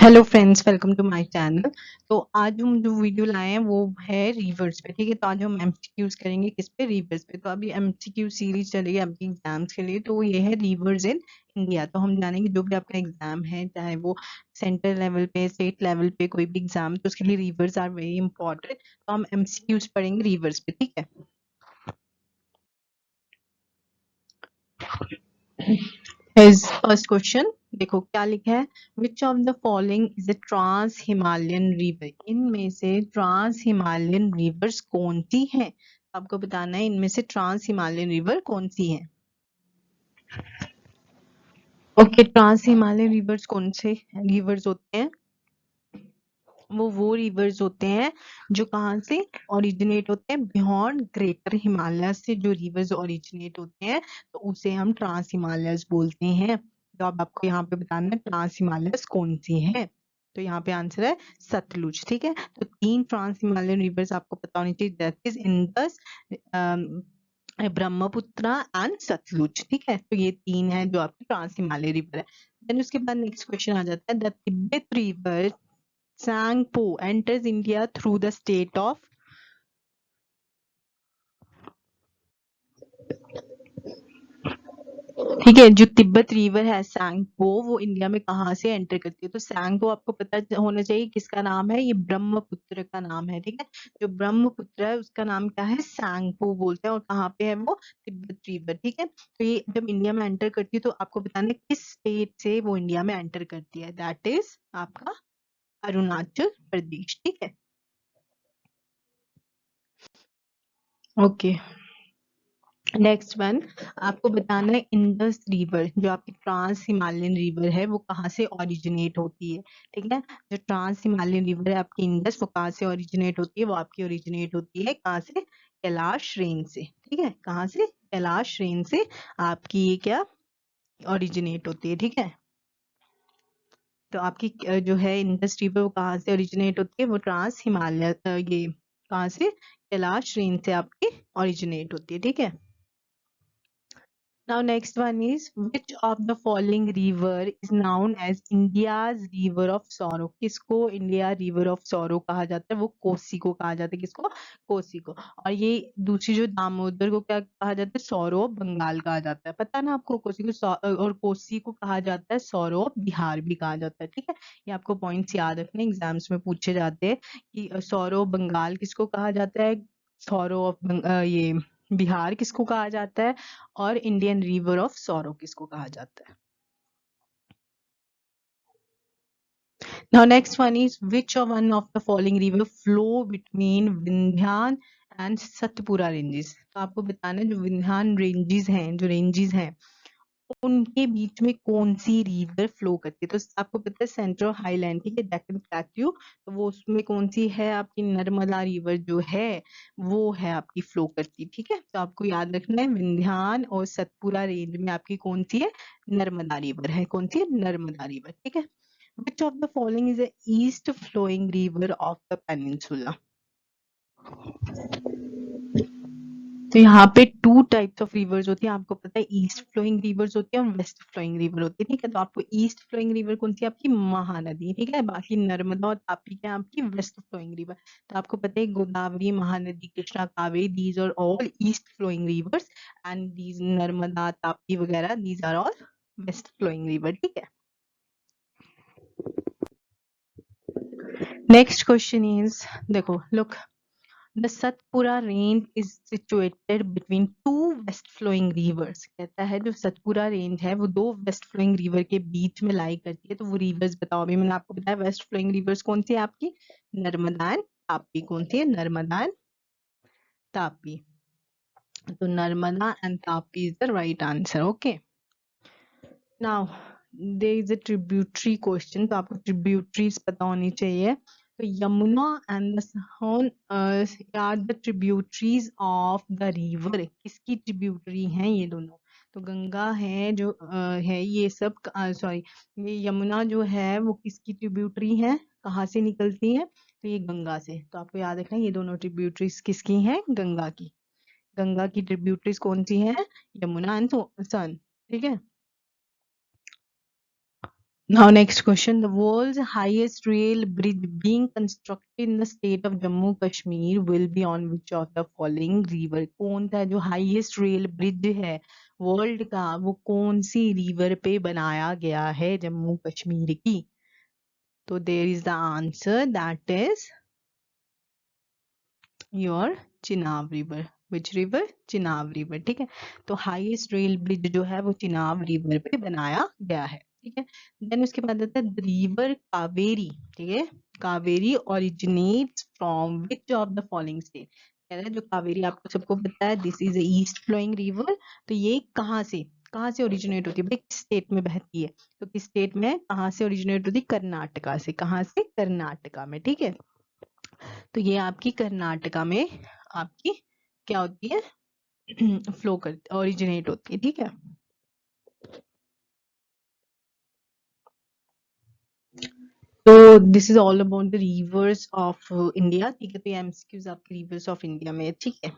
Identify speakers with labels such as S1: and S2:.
S1: Hello friends, welcome to my channel. तो आज हम जो वीडियो लाए हैं वो है रिवर्स पे। ठीक है, तो आज हम एमसीक्यूज करेंगे किस पे, रिवर्स पे। तो अभी एमसीक्यू सीरीज चलेगी आपके एग्जाम्स के लिए। तो ये है रिवर्स इन इंडिया। तो हम जानेंगे जो भी आपका एग्जाम है, चाहे वो सेंट्रल लेवल पे, स्टेट लेवल पे, कोई भी एग्जाम, तो उसके लिए रिवर्स आर वेरी इंपॉर्टेंट। तो हम एमसीक्यूज पढ़ेंगे रिवर्स पे। ठीक है, फर्स्ट क्वेश्चन देखो क्या लिखा है। Which of the following is a trans Himalayan river. इनमें से ट्रांस हिमालयन रिवर्स कौन सी है? आपको बताना है इनमें से ट्रांस हिमालयन रिवर कौन सी है। ओके, ट्रांस हिमालयन रिवर्स कौन से रिवर्स होते हैं? वो रिवर्स होते हैं जो कहाँ से ओरिजिनेट होते हैं, बियॉन्ड ग्रेटर हिमालय से जो रिवर्स ओरिजिनेट होते हैं तो उसे हम ट्रांस हिमालयस बोलते हैं। तो अब आपको यहाँ पे बताना है ट्रांस हिमालयस कौन सी है। तो यहाँ पे आंसर है सतलुज। ठीक है, तो 3 ट्रांस हिमालयन रिवर्स आपको पता होनी चाहिए, that is Indus, Brahmaputra and Sutlej. ठीक है, तो ये 3 है जो आपकी ट्रांस हिमालय रिवर है। देन उसके बाद नेक्स्ट क्वेश्चन आ जाता है, the Tibet river Tsangpo enters India through the state of। ठीक है, जो तिब्बत रिवर है सैंगपो, वो इंडिया में कहाँ से एंटर करती है? तो सैंगपो आपको पता होना चाहिए किसका नाम है, ये ब्रह्मपुत्र का नाम है। ठीक है, जो ब्रह्मपुत्र है उसका नाम क्या है, सैंगपो बोलते हैं। और कहाँ पे है वो, तिब्बत रिवर। ठीक है, तो ये जब इंडिया में एंटर करती है तो आपको बताना है किस स्टेट से वो इंडिया में एंटर करती है, दैट इज आपका अरुणाचल प्रदेश। ठीक है, ओके। नेक्स्ट वन, आपको बताना है इंडस रिवर, जो आपकी ट्रांस हिमालयन रिवर है, वो कहाँ से ओरिजिनेट होती है। ठीक है, जो ट्रांस हिमालयन रिवर है आपकी इंडस, वो कहाँ से ओरिजिनेट होती है? वो आपकी ओरिजिनेट होती है कहाँ से, कैलाश रेंज से। ठीक है, कहाँ से, कैलाश रेंज से आपकी ये क्या ओरिजिनेट होती है। ठीक है, तो आपकी जो है इंडस रिवर वो कहाँ से ओरिजिनेट होती है, वो ट्रांस हिमालय ये कहाँ से, कैलाश रेंज से आपकी ओरिजिनेट होती है। ठीक है, now next one is, which of the following river is known as India's river of sorrow? किसको इंडिया रिवर ऑफ सॉरो कहा जाता है? वो कोसी को कहा जाता है। किसको, कोसी को। और ये दूसरी जो दामोदर को क्या कहा जाता है, सौरो ऑफ बंगाल कहा जाता है। पता है ना आपको, कोसी को और कोसी को कहा जाता है सौरो ऑफ बिहार भी कहा जाता है। ठीक है, ये आपको पॉइंट्स याद रखने, एग्जाम्स में पूछे जाते हैं कि सौरो ऑफ बंगाल किसको कहा जाता है, सौरो ऑफ ये बिहार किसको कहा जाता है, और इंडियन रिवर ऑफ सॉरो किसको कहा जाता है। Now next one is, which one of the following river flow between Vindhyan and Satpura ranges. तो आपको बताना है जो विंध्यान रेंजेस हैं, जो रेंजेस हैं उनके बीच में कौन सी रिवर फ्लो करती है। तो आपको पता है सेंट्रल हाईलैंड, ठीक है, डेक्कन प्लेट्यू, तो वो उसमें कौन सी है आपकी, नर्मदा रिवर जो है वो है आपकी फ्लो करती। ठीक है, तो आपको याद रखना है विंध्यान और सतपुरा रेंज में आपकी कौन सी है, नर्मदा रिवर है। कौन सी है, नर्मदा रिवर। ठीक है, which of the following is a east flowing river of the peninsula? तो यहाँ पे 2 टाइप्स ऑफ रिवर्स होती है, आपको पता है ईस्ट फ्लोइंग रिवर्स होती है और वेस्ट फ्लोइंग रिवर होती है। ठीक है, तो आपको ईस्ट फ्लोइंग रिवर कौन सी है, आपकी महानदी। ठीक है, बाकी नर्मदा और तापी क्या है आपकी वेस्ट फ्लोइंग रिवर। तो आपको पता है Godavari, Mahanadi, Krishna, Kaveri, these are all east flowing rivers, and these Narmada, Tapi वगैरह, these are all west flowing river. ठीक है, नेक्स्ट क्वेश्चन इज, देखो look, The Satpura range is situated between two west flowing rivers। कहता है जो सतपुरा रेंज है वो 2 वेस्ट फ्लोइंग रिवर के बीच में लाई करती है। तो वो रिवर्स बताओ। अभी मैंने आपको बताया वेस्ट फ्लोइंग रिवर्स कौन सी है आपकी, नर्मदा एंड तापी। कौन सी है, नर्मदा एंड तापी। तो Narmada and Tapi is the right answer. Okay, now there is a tributary question, तो आपको ट्रिब्यूटरीज पता होनी चाहिए। तो Yamuna and the Son are the tributaries of the river. किसकी ट्रिब्यूटरी हैं ये दोनों? तो गंगा है जो है ये सब, सॉरी, ये यमुना जो है वो किसकी ट्रिब्यूटरी है, कहाँ से निकलती है? तो ये गंगा से। तो आपको याद रखना है ये दोनों ट्रिब्यूटरीज किसकी हैं, गंगा की। गंगा की ट्रिब्यूटरीज कौन सी हैं, यमुना एंड सन। ठीक है, Now, next question. The world's highest rail bridge being constructed in the state of Jammu Kashmir will be on which of the following river? कौन सा जो highest rail bridge है वर्ल्ड का, वो कौन सी रिवर पे बनाया गया है जम्मू कश्मीर की? तो there is the answer, that is your Chenab river. Which river? Chenab river. ठीक है, तो हाईएस्ट रेल ब्रिज जो है वो चिनाब रिवर पे बनाया गया है. ठीक है, देन उसके बाद आता है रिवर कावेरी. ठीक है, Kaveri originates from which of the following state? कह रहा है जो कावेरी आपको सबको पता है this is east flowing river. तो ये कहाँ से ओरिजिनेट होती है? भाई किस स्टेट में बहती है? तो किस स्टेट में, कहाँ से ओरिजिनेट होती है? कर्नाटका से. कहाँ से? कर्नाटका में. ठीक है, तो ये आपकी कर्नाटका में आपकी क्या होती है? फ्लो करती, ओरिजिनेट होती है. ठीक है, तो this is all about the reverse of India. ठीक है, तो ये एमसीक्यूज आपके रिवर्स ऑफ इंडिया में है. ठीक है,